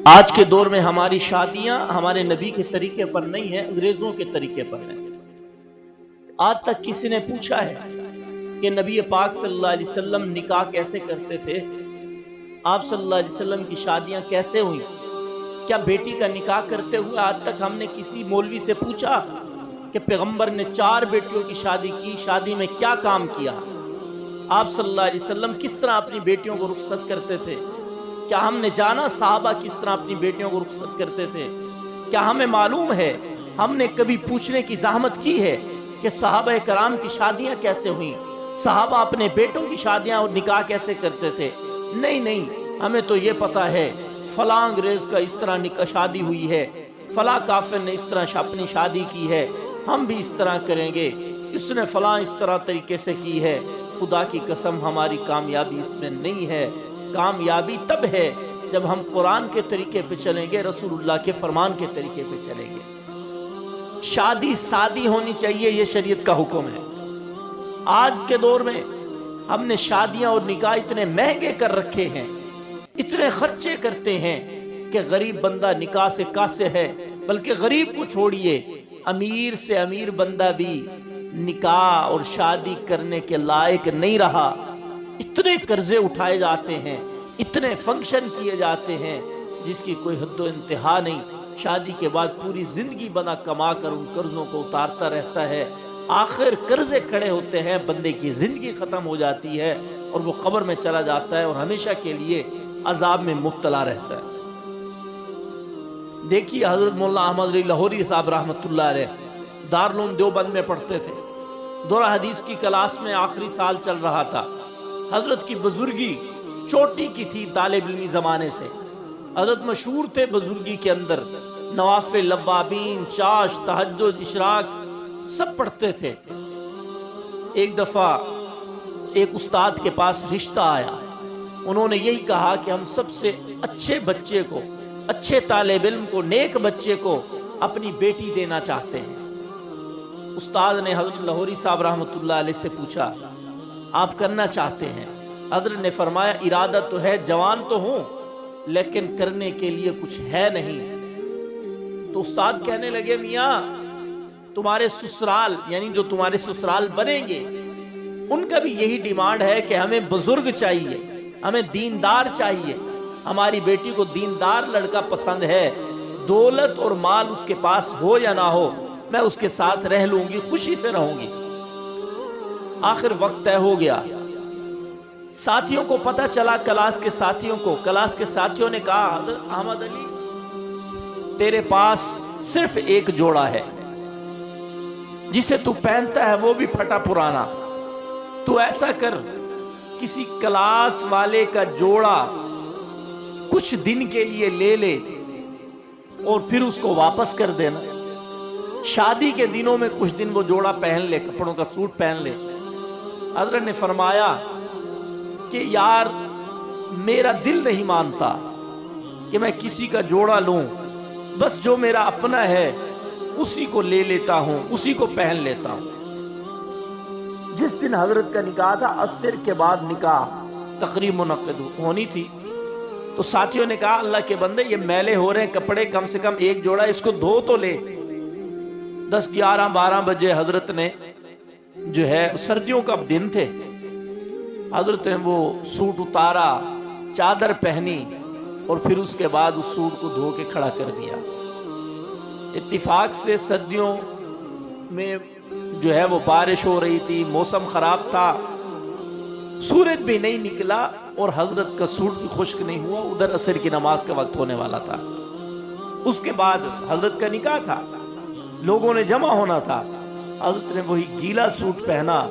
آج کے دور میں ہماری شادیاں ہمارے نبی کے طریقے پر نہیں ہیں، انگریزوں کے طریقے پر ہیں۔ آج تک کسی نے پوچھا ہے کہ نبی پاک صلی اللہ علیہ وسلم نکاح کیسے کرتے تھے؟ آپ صلی اللہ علیہ وسلم کی شادیاں کیسے ہوئیں؟ کیا بیٹی کا نکاح کرتے ہوئے آج تک ہم نے کسی مولوی سے پوچھا کہ پیغمبر نے 4 بیٹیوں کی شادی کی، شادی میں کیا کام کیا؟ آپ صلی اللہ علیہ وسلم کس طرح اپنی بیٹیوں کو رخصت کرتے تھے؟ کیا ہم نے جانا صحابہ کس طرح اپنی بیٹیوں کو رخصت کرتے تھے؟ کیا ہمیں معلوم ہے؟ ہم نے کبھی پوچھنے کی زحمت کی ہے کہ صحابہ کرام کی شادیاں کیسے ہوئیں؟ صحابہ اپنے بیٹوں کی شادیاں اور نکاح کیسے کرتے تھے؟ نہیں، ہمیں تو یہ پتا ہے فلاں انگریز کا اس طرح نکاح شادی ہوئی ہے، فلاں کافر نے اس طرح اپنی شادی کی ہے، ہم بھی اس طرح کریں گے، اس نے فلاں اس طرح طریقے سے کی ہے۔ خدا کی قسم ہماری کامیابی اس میں نہیں ہے۔ کامیابی تب ہے جب ہم قرآن کے طریقے پہ چلیں گے، رسول اللہ کے فرمان کے طریقے پہ چلیں گے۔ شادی سادی ہونی چاہیے، یہ شریعت کا حکم ہے۔ آج کے دور میں ہم نے شادیاں اور نکاح اتنے مہنگے کر رکھے ہیں، اتنے خرچے کرتے ہیں کہ غریب بندہ نکاح سے قاصر ہے، بلکہ غریب کو چھوڑیے، امیر سے امیر بندہ بھی نکاح اور شادی کرنے کے لائق نہیں رہا۔ اتنے قرضے اٹھائے جاتے ہیں، اتنے فنکشن کیے جاتے ہیں جس کی کوئی حد و انتہا نہیں۔ شادی کے بعد پوری زندگی بنا کما کر ان قرضوں کو اتارتا رہتا ہے، آخر قرضے کھڑے ہوتے ہیں، بندے کی زندگی ختم ہو جاتی ہے اور وہ قبر میں چلا جاتا ہے اور ہمیشہ کے لیے عذاب میں مبتلا رہتا ہے۔ دیکھیے حضرت مولانا احمد علی لاہوری صاحب رحمۃ اللہ علیہ دارالعلوم دیوبند میں پڑھتے تھے، دورہ حدیث کی کلاس میں آخری سال چل رہا تھا۔ حضرت کی بزرگی چوٹی کی تھی طالب علمی زمانے سے، حضرت مشہور تھے بزرگی کے اندر، نوافل، لوابین، چاش، تہجد، اشراق سب پڑھتے تھے۔ ایک دفعہ ایک استاد کے پاس رشتہ آیا، انہوں نے یہی کہا کہ ہم سب سے اچھے بچے کو، اچھے طالب علم کو، نیک بچے کو اپنی بیٹی دینا چاہتے ہیں۔ استاد نے حضرت لاہوری صاحب رحمۃ اللہ علیہ سے پوچھا آپ کرنا چاہتے ہیں؟ حضرت نے فرمایا ارادہ تو ہے، جوان تو ہوں لیکن کرنے کے لیے کچھ ہے نہیں۔ تو استاد کہنے لگے میاں تمہارے سسرال، یعنی جو تمہارے سسرال بنیں گے، ان کا بھی یہی ڈیمانڈ ہے کہ ہمیں بزرگ چاہیے، ہمیں دیندار چاہیے، ہماری بیٹی کو دیندار لڑکا پسند ہے، دولت اور مال اس کے پاس ہو یا نہ ہو، میں اس کے ساتھ رہ لوں گی، خوشی سے رہوں گی۔ آخر وقت طے ہو گیا، ساتھیوں کو پتہ چلا، کلاس کے ساتھیوں نے کہا حضرت احمد علی تیرے پاس صرف ایک جوڑا ہے، جسے تو پہنتا ہے وہ بھی پھٹا پرانا، تو ایسا کر کسی کلاس والے کا جوڑا کچھ دن کے لیے لے لے اور پھر اس کو واپس کر دینا، شادی کے دنوں میں کچھ دن وہ جوڑا پہن لے، کپڑوں کا سوٹ پہن لے۔ حضرت نے فرمایا کہ یار میرا دل نہیں مانتا کہ میں کسی کا جوڑا لوں، بس جو میرا اپنا ہے اسی کو لے لیتا ہوں، اسی کو پہن لیتا ہوں۔ جس دن حضرت کا نکاح تھا، عصر کے بعد نکاح تقریب منعقد ہونی تھی، تو ساتھیوں نے کہا اللہ کے بندے یہ میلے ہو رہے ہیں کپڑے، کم سے کم ایک جوڑا اس کو دھو تو لے۔ 10، 11، 12 بجے حضرت نے جو ہے، سردیوں کا دن تھے، حضرت نے وہ سوٹ اتارا، چادر پہنی اور پھر اس کے بعد اس سوٹ کو دھو کے کھڑا کر دیا۔ اتفاق سے سردیوں میں جو ہے وہ بارش ہو رہی تھی، موسم خراب تھا، سورج بھی نہیں نکلا اور حضرت کا سوٹ بھی خشک نہیں ہوا، ادھر عصر کی نماز کا وقت ہونے والا تھا۔ اس کے بعد حضرت کا نکاح تھا، لوگوں نے جمع ہونا تھا، حضرت نے وہی گیلا سوٹ پہنا۔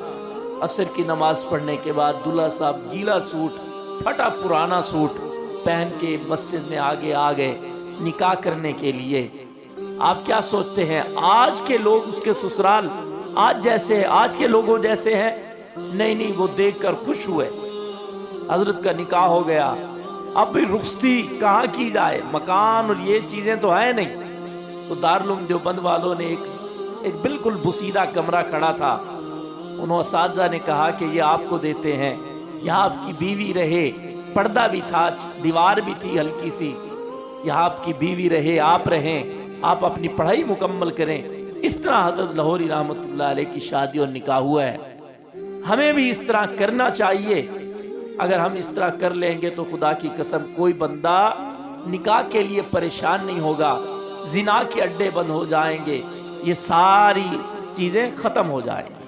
عصر کی نماز پڑھنے کے بعد دلہا صاحب گیلا سوٹ، پھٹا پرانا سوٹ پہن کے مسجد میں آگے آ گئے نکاح کرنے کے لیے۔ آپ کیا سوچتے ہیں آج کے لوگ اس کے سسرال آج کے لوگوں جیسے ہیں؟ نہیں، وہ دیکھ کر خوش ہوئے، حضرت کا نکاح ہو گیا۔ اب بھی رخصتی کہاں کی جائے، مکان اور یہ چیزیں تو ہیں نہیں، تو دارالعلوم دیوبند والوں نے ایک بالکل بسیدہ کمرہ کھڑا تھا، انہوں اساتذہ نے کہا کہ یہ آپ کو دیتے ہیں، یہاں آپ کی بیوی رہے، پردہ بھی تھا، دیوار بھی تھی ہلکی سی، یا آپ کی بیوی رہے، آپ رہیں، آپ اپنی پڑھائی مکمل کریں۔ اس طرح حضرت لاہوری رحمۃ اللہ علیہ کی شادی اور نکاح ہوا ہے۔ ہمیں بھی اس طرح کرنا چاہیے۔ اگر ہم اس طرح کر لیں گے تو خدا کی قسم کوئی بندہ نکاح کے لیے پریشان نہیں ہوگا، زنا کے اڈے بند ہو جائیں گے، یہ ساری چیزیں ختم ہو جائیں گی۔